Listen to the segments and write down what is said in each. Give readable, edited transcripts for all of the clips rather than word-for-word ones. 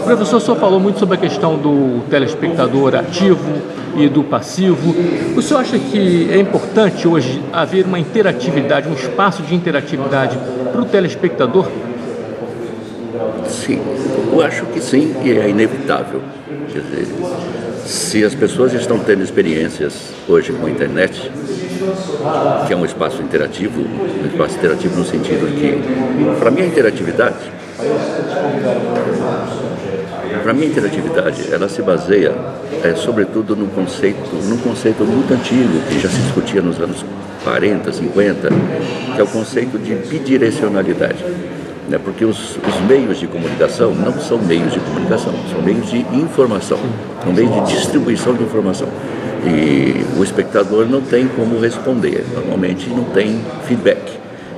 Professor, o senhor falou muito sobre a questão do telespectador ativo e do passivo. O senhor acha que é importante hoje haver uma interatividade, um espaço de interatividade para o telespectador? Sim, eu acho que sim, e é inevitável. Quer dizer, se as pessoas estão tendo experiências hoje com a internet, que é um espaço interativo no sentido que, para mim, a interatividade, ela se baseia, sobretudo, num conceito muito antigo, que já se discutia nos anos 40, 50, que é o conceito de bidirecionalidade. Porque os meios de comunicação não são meios de comunicação, são meios de informação, são meios de distribuição de informação. E o espectador não tem como responder, normalmente não tem feedback.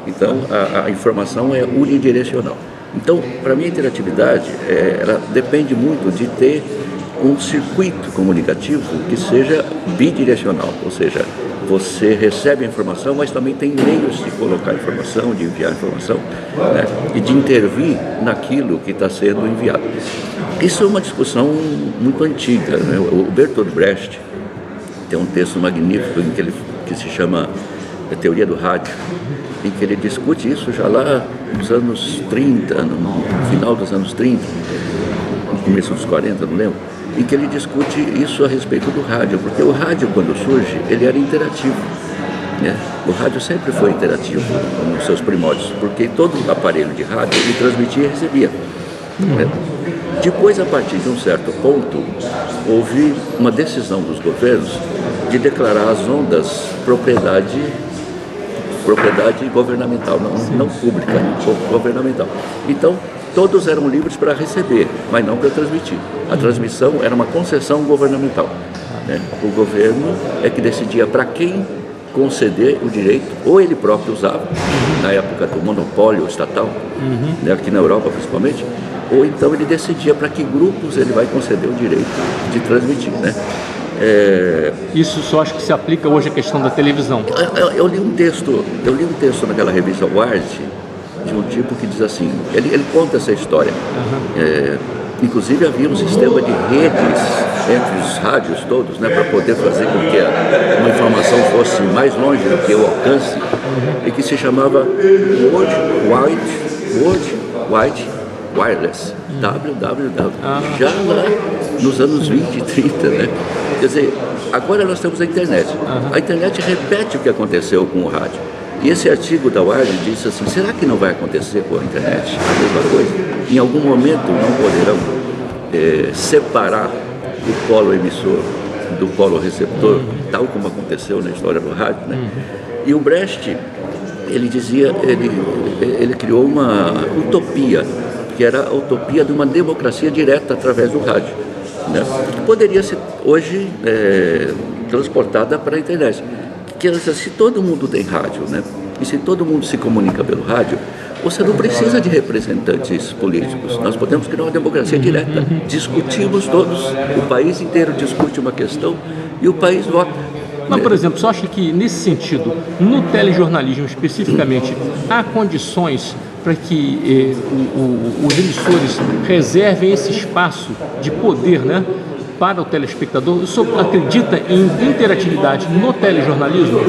Então, a informação é unidirecional. Então, para mim, a interatividade ela depende muito de ter um circuito comunicativo que seja bidirecional, ou seja, você recebe a informação, mas também tem meios de colocar informação, de enviar informação, né, e de intervir naquilo que está sendo enviado. Isso é uma discussão muito antiga, né? O Bertolt Brecht tem um texto magnífico que se chama A Teoria do Rádio, em que ele discute isso já lá nos anos 30, no final dos anos 30, no começo dos 40, não lembro, em que ele discute isso a respeito do rádio, porque o rádio, quando surge, ele era interativo, né? O rádio sempre foi interativo nos seus primórdios, porque todo aparelho de rádio ele transmitia e recebia, né? Depois, a partir de um certo ponto, houve uma decisão dos governos de declarar as ondas propriedade governamental, não pública, governamental. Então, todos eram livres para receber, mas não para transmitir. A transmissão era uma concessão governamental, né? O governo é que decidia para quem conceder o direito, ou ele próprio usava, na época do monopólio estatal, né, aqui na Europa principalmente, ou então ele decidia para que grupos ele vai conceder o direito de transmitir, né? Isso só acho que se aplica hoje à questão da televisão. Eu li um texto naquela revista Wired, de um tipo que diz assim, ele conta essa história. Inclusive havia um sistema de redes entre os rádios todos, né, para poder fazer com que uma informação fosse mais longe do que o alcance, e que se chamava World Wide Wireless, WWW, já lá nos anos 20 e 30, né? Quer dizer, agora nós temos a internet. A internet repete o que aconteceu com o rádio. E esse artigo da Wired disse assim, será que não vai acontecer com a internet? A mesma coisa. Em algum momento não poderão separar o polo emissor do polo receptor, tal como aconteceu na história do rádio, né? E o Brecht, ele dizia, ele criou uma utopia, que era a utopia de uma democracia direta através do rádio, né? Que poderia ser hoje transportada para a internet. Que se todo mundo tem rádio, né? E se todo mundo se comunica pelo rádio, você não precisa de representantes políticos. Nós podemos criar uma democracia direta. Discutimos todos, o país inteiro discute uma questão e o país vota. Mas, por exemplo, você acha que, nesse sentido, no telejornalismo especificamente, há condições para que os emissores reservem esse espaço de poder, né, para o telespectador? O senhor acredita em interatividade no telejornalismo?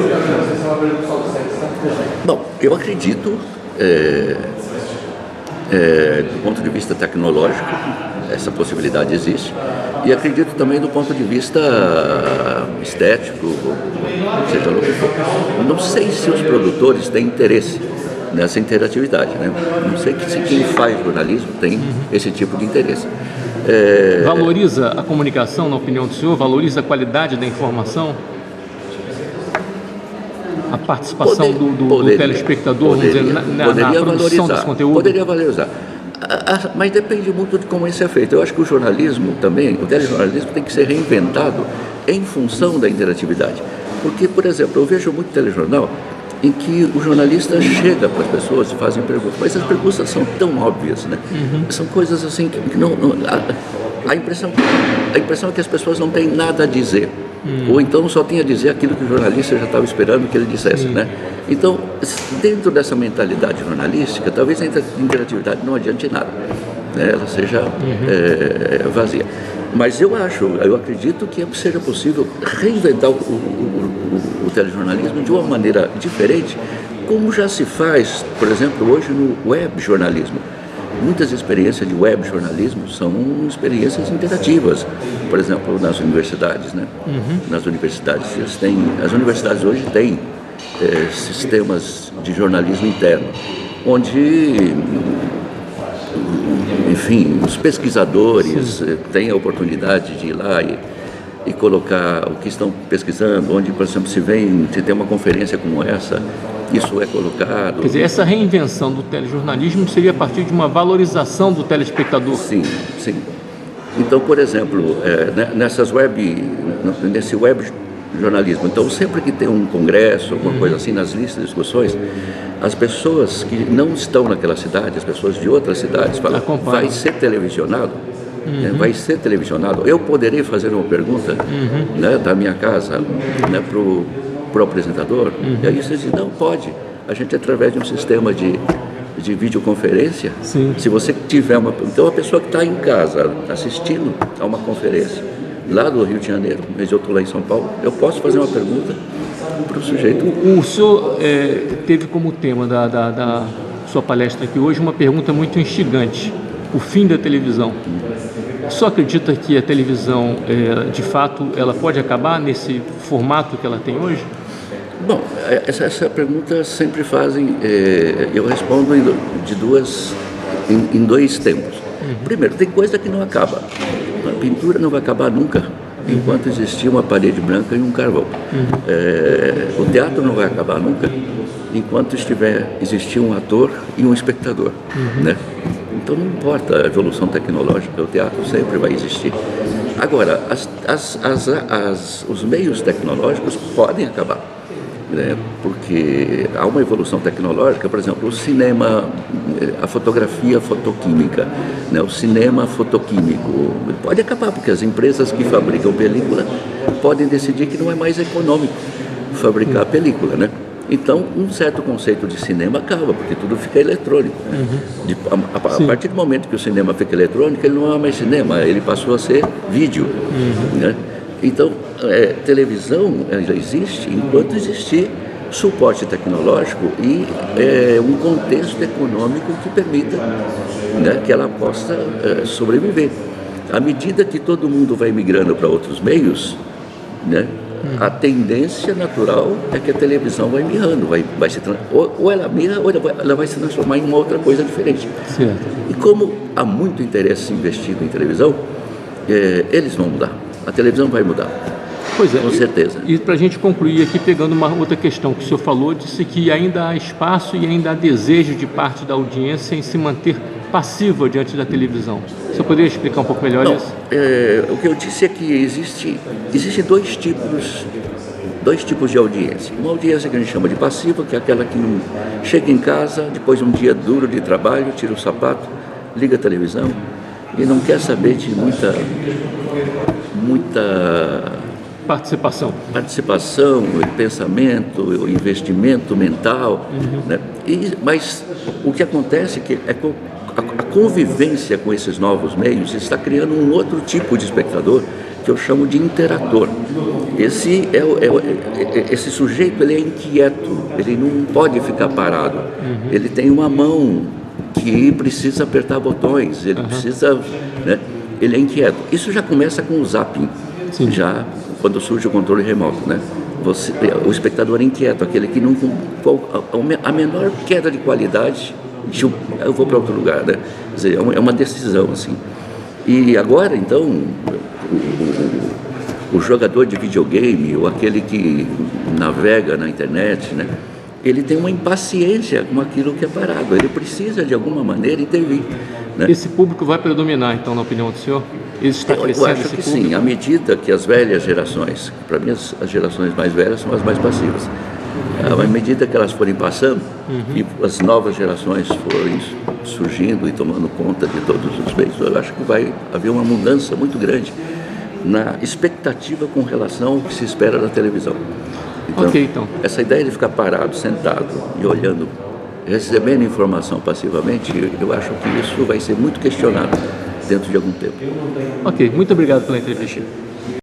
Bom, eu acredito, do ponto de vista tecnológico, essa possibilidade existe, e acredito também do ponto de vista estético, seja lá o que for. Não sei se os produtores têm interesse nessa interatividade, né? Não sei se quem faz jornalismo tem esse tipo de interesse. Valoriza a comunicação, na opinião do senhor? Valoriza a qualidade da informação? A participação do telespectador, vamos dizer, na produção desse conteúdo? Poderia valorizar. Mas depende muito de como isso é feito. Eu acho que o jornalismo também, o telejornalismo tem que ser reinventado em função da interatividade. Porque, por exemplo, eu vejo muito telejornal em que o jornalista chega para as pessoas e fazem perguntas, mas as perguntas são tão óbvias, né? São coisas assim que não a impressão é que as pessoas não têm nada a dizer. Ou então só tem a dizer aquilo que o jornalista já estava esperando que ele dissesse, né? Então, dentro dessa mentalidade jornalística, talvez a interatividade não adiante nada, né, ela seja vazia. Mas eu acredito que seja possível reinventar o telejornalismo de uma maneira diferente, como já se faz, por exemplo, hoje no web jornalismo. Muitas experiências de web jornalismo são experiências interativas, por exemplo, nas universidades, né? Nas universidades, as universidades hoje têm sistemas de jornalismo interno, onde, enfim, os pesquisadores têm a oportunidade de ir lá e colocar o que estão pesquisando, onde, por exemplo, se tem uma conferência como essa, isso é colocado. Quer dizer, essa reinvenção do telejornalismo seria a partir de uma valorização do telespectador? Sim, sim. Então, por exemplo, nesse web jornalismo, então sempre que tem um congresso, alguma coisa assim, nas listas de discussões, as pessoas que não estão naquela cidade, as pessoas de outras cidades falam, vai ser televisionado? Vai ser televisionado? Eu poderei fazer uma pergunta, né, da minha casa, né, para o apresentador? E aí você diz, não, pode. A gente, através de um sistema de videoconferência, se você tiver então a pessoa que está em casa assistindo a uma conferência lá do Rio de Janeiro, mas eu estou lá em São Paulo, eu posso fazer uma pergunta para o sujeito. O senhor teve como tema da sua palestra aqui hoje uma pergunta muito instigante: o fim da televisão. O senhor acredita que a televisão, de fato, ela pode acabar nesse formato que ela tem hoje? Bom, essa pergunta sempre fazem, eu respondo em dois tempos. Primeiro, tem coisa que não acaba. A pintura não vai acabar nunca, enquanto existir uma parede branca e um carvão. O teatro não vai acabar nunca, enquanto existir um ator e um espectador, né? Então não importa a evolução tecnológica, o teatro sempre vai existir. Agora, os meios tecnológicos podem acabar, né? Porque há uma evolução tecnológica, por exemplo, o cinema, a fotografia fotoquímica, né? O cinema fotoquímico pode acabar, porque as empresas que fabricam película podem decidir que não é mais econômico fabricar a película, né? Então, um certo conceito de cinema acaba, porque tudo fica eletrônico, né? A partir do momento que o cinema fica eletrônico, ele não é mais cinema, ele passou a ser vídeo, né? Então, televisão, ela existe enquanto existir suporte tecnológico e um contexto econômico que permita, né, que ela possa sobreviver. À medida que todo mundo vai migrando para outros meios, né, a tendência natural é que a televisão vai mirrando, ou ela mirra ou ela vai se transformar em uma outra coisa diferente. Certo. E como há muito interesse investido em televisão, eles vão mudar. A televisão vai mudar. Pois é. Com certeza. E para a gente concluir aqui, pegando uma outra questão que o senhor falou, disse que ainda há espaço e ainda há desejo de parte da audiência em se manter passiva diante da televisão. O senhor poderia explicar um pouco melhor isso? O que eu disse é que existem dois tipos de audiência. Uma audiência que a gente chama de passiva, que é aquela que não chega em casa, depois de um dia duro de trabalho, tira o sapato, liga a televisão e não quer saber de muita participação, pensamento, investimento mental, né? Mas o que acontece é que a convivência com esses novos meios está criando um outro tipo de espectador que eu chamo de interator. Esse sujeito, ele é inquieto, ele não pode ficar parado, ele tem uma mão que precisa apertar botões, ele precisa, né? Ele é inquieto. Isso já começa com o zapping. Sim. Já quando surge o controle remoto, né? O espectador é inquieto, aquele que não, a menor queda de qualidade, eu vou para outro lugar, né? Quer dizer, é uma decisão, assim. E agora, então, o jogador de videogame, ou aquele que navega na internet, né? Ele tem uma impaciência com aquilo que é parado, ele precisa de alguma maneira intervir, né? Esse público vai predominar, então, na opinião do senhor? Está crescendo? Eu acho que sim, à medida que as velhas gerações, para mim as gerações mais velhas são as mais passivas, à medida que elas forem passando e as novas gerações forem surgindo e tomando conta de todos os meios, eu acho que vai haver uma mudança muito grande na expectativa com relação ao que se espera da televisão. Então, essa ideia de ficar parado, sentado e olhando recebendo informação passivamente, eu acho que isso vai ser muito questionado dentro de algum tempo. Ok, muito obrigado pela entrevista.